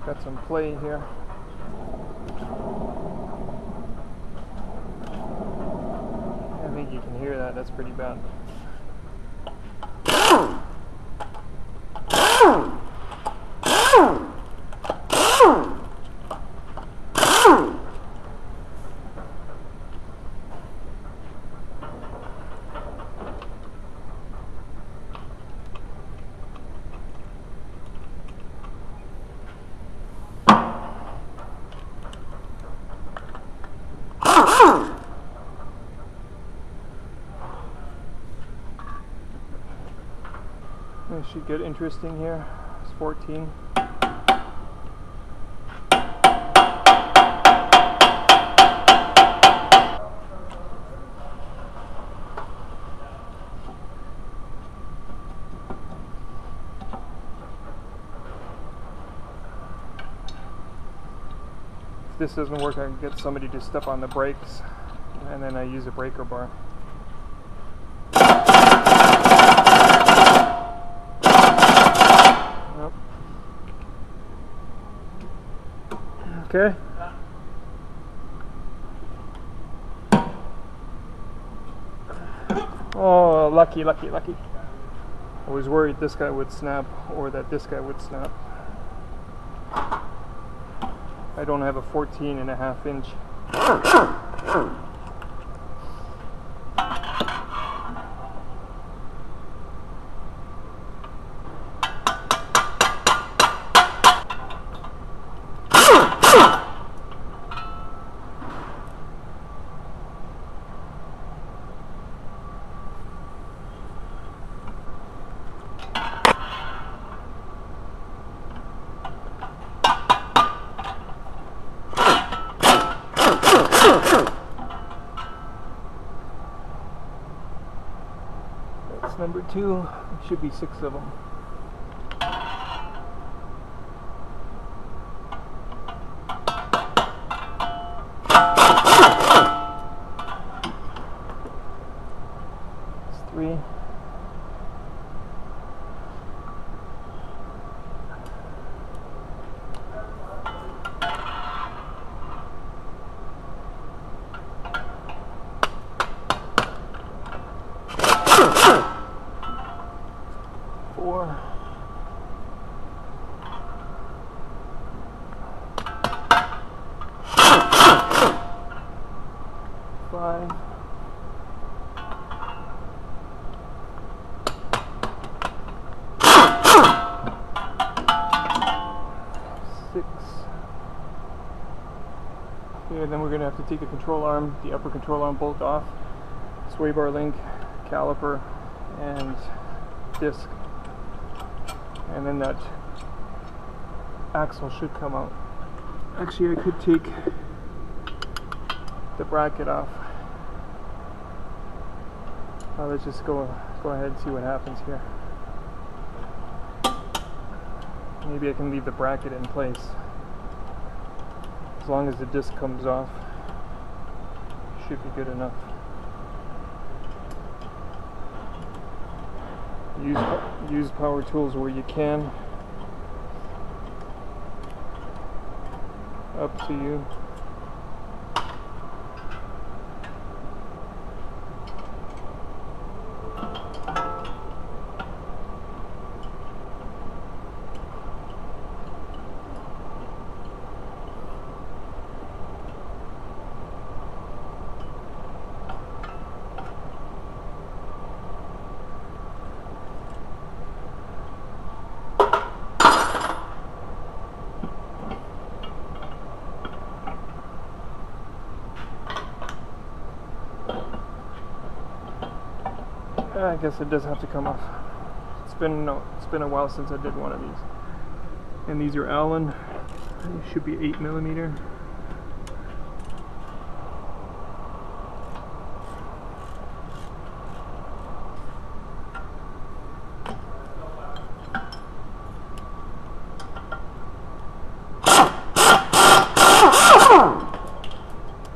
Got some play here. I think you can hear that. That's pretty bad. It should get interesting here. It's 14. If this doesn't work, I can get somebody to step on the brakes, and then I use a breaker bar. Okay. Oh, lucky. I was worried this guy would snap or that this guy would snap. I don't have a 14.5 inch. That's number 2. There should be 6 of them. That's 3. Okay, then we're going to have to take the control arm, the upper control arm bolt off, sway bar link, caliper, and disc. And then that axle should come out. Actually, I could take the bracket off. Let's just go ahead and see what happens here. Maybe I can leave the bracket in place. As long as the disc comes off, should be good enough. Use power tools where you can. Up to you. I guess it does have to come off. It's been a while since I did one of these. And these are Allen. They should be 8mm.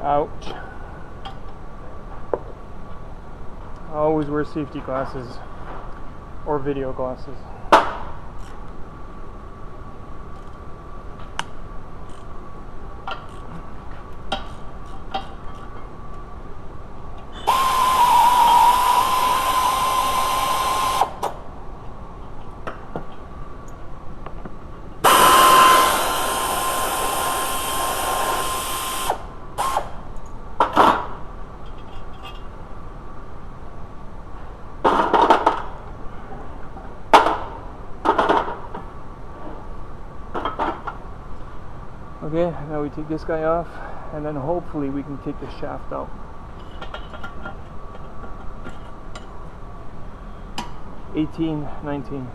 Ouch. Always wear safety glasses or video glasses. Okay, now we take this guy off, and then hopefully we can take the shaft out. 18, 19.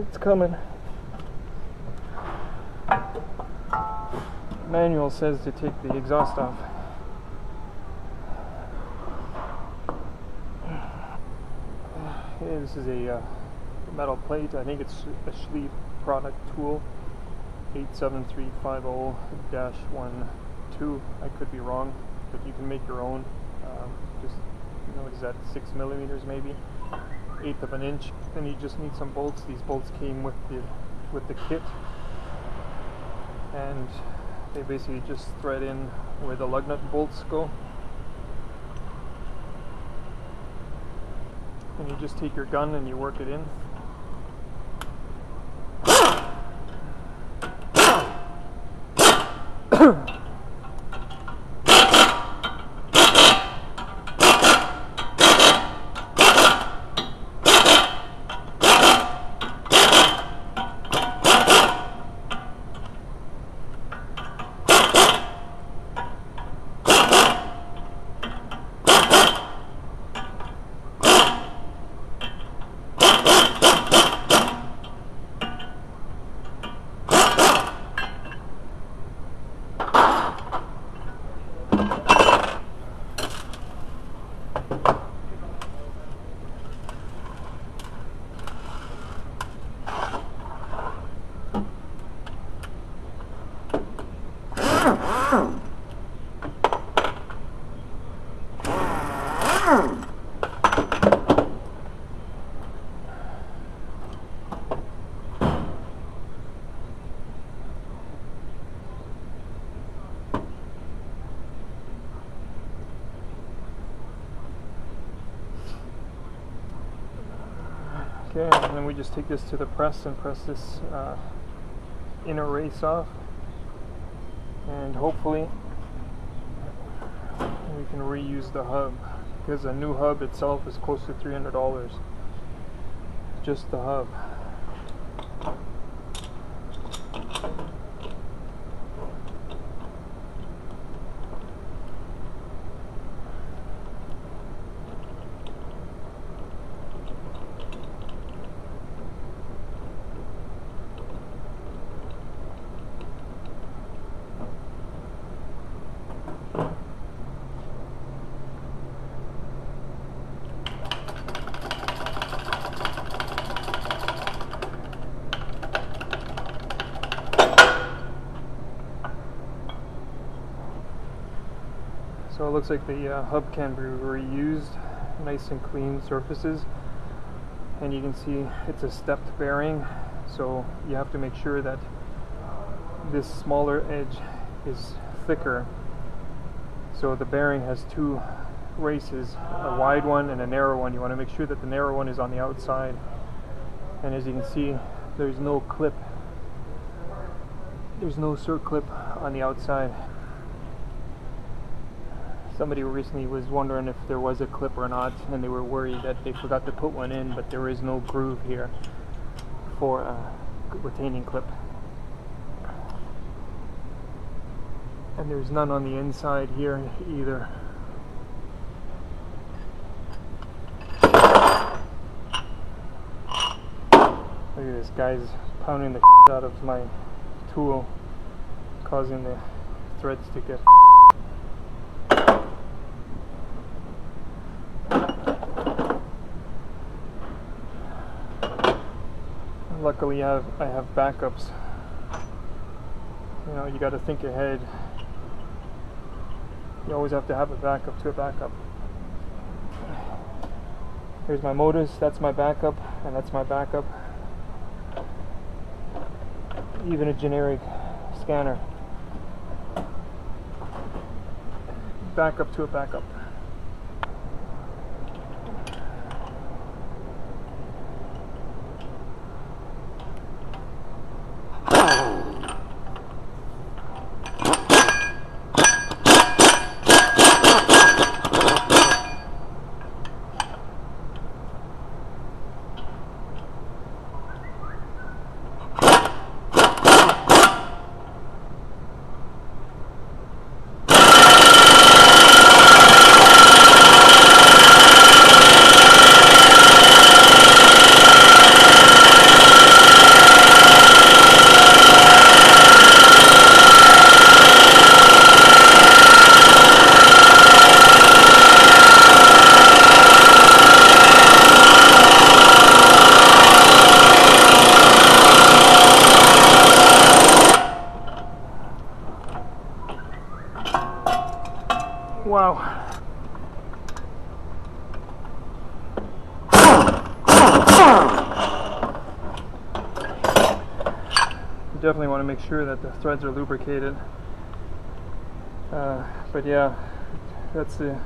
It's coming. Manual says to take the exhaust off. Yeah, this is a metal plate. I think it's a Schlieb product tool. 87350-12. I could be wrong, but you can make your own. Just, what is that, 6 millimeters maybe? 1/8 of an inch. Then you just need some bolts. These bolts came with the kit, and they basically just thread in where the lug nut bolts go. And you just take your gun and you work it in. Okay, and then we just take this to the press and press this inner race off, and hopefully we can reuse the hub, because a new hub itself is close to $300, just the hub. So it looks like the hub can be reused, nice and clean surfaces, and you can see it's a stepped bearing, so you have to make sure that this smaller edge is thicker. So the bearing has two races, a wide one and a narrow one. You want to make sure that the narrow one is on the outside, and as you can see, there's no clip, there's no circlip on the outside. Somebody recently was wondering if there was a clip or not, and they were worried that they forgot to put one in, but there is no groove here for a retaining clip. And there's none on the inside here either. Look at this, guy's pounding the out of my tool, causing the threads to get luckily I have backups. You know, you got to think ahead. You always have to have a backup to a backup. Here's my motors, that's my backup, and that's my backup. Even a generic scanner. Backup to a backup. Wow. You definitely want to make sure that the threads are lubricated. But yeah, that's the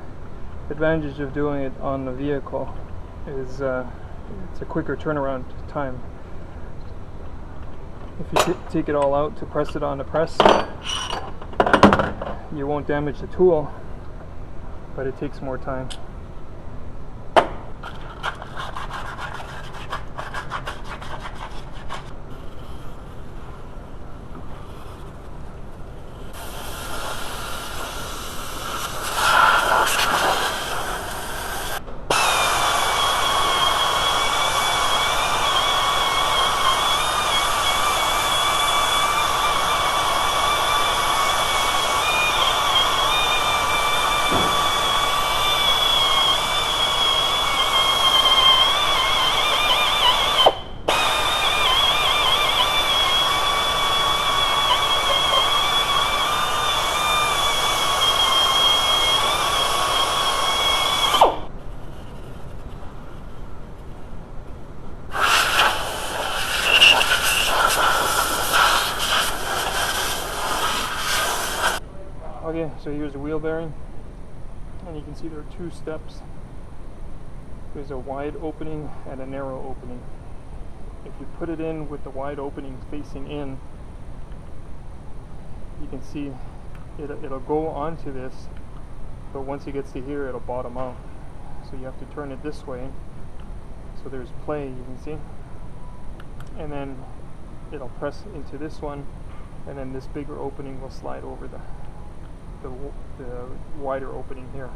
advantage of doing it on the vehicle, is it's a quicker turnaround time. If you take it all out to press it on the press, you won't damage the tool, but it takes more time. Okay, so here's the wheel bearing, and you can see there are two steps. There's a wide opening and a narrow opening. If you put it in with the wide opening facing in, you can see it'll go onto this, but once it gets to here, it'll bottom out. So you have to turn it this way, so there's play, you can see, and then it'll press into this one, and then this bigger opening will slide over the wider opening here,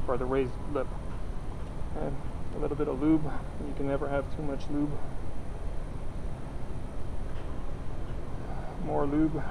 or the raised lip. And a little bit of lube. You can never have too much lube. More lube.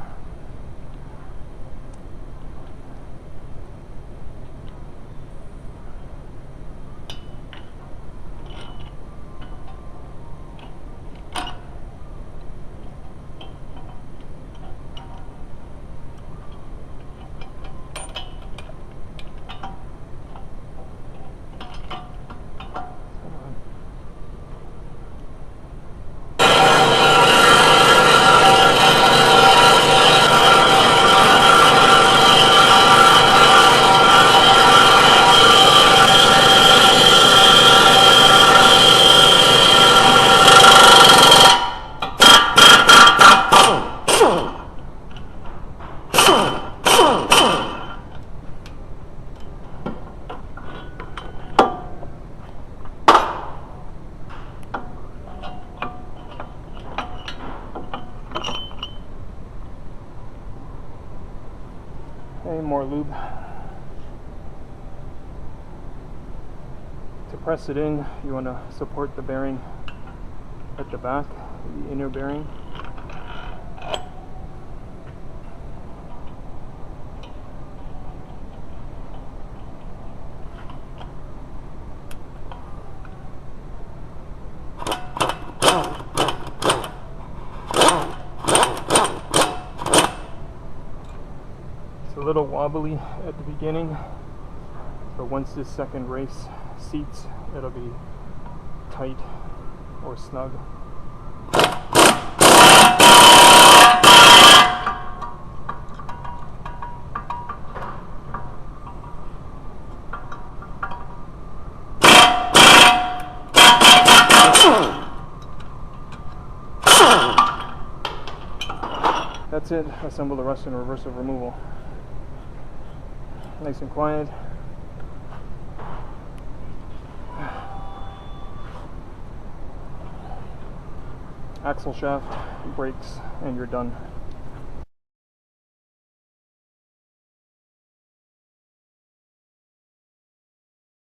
More lube. To press it in, you want to support the bearing at the back, the inner bearing. It's a little wobbly at the beginning, but once this second race seats, it'll be tight or snug. That's it. Assemble the rust and reversive removal. Nice and quiet. Axle shaft, brakes, and you're done.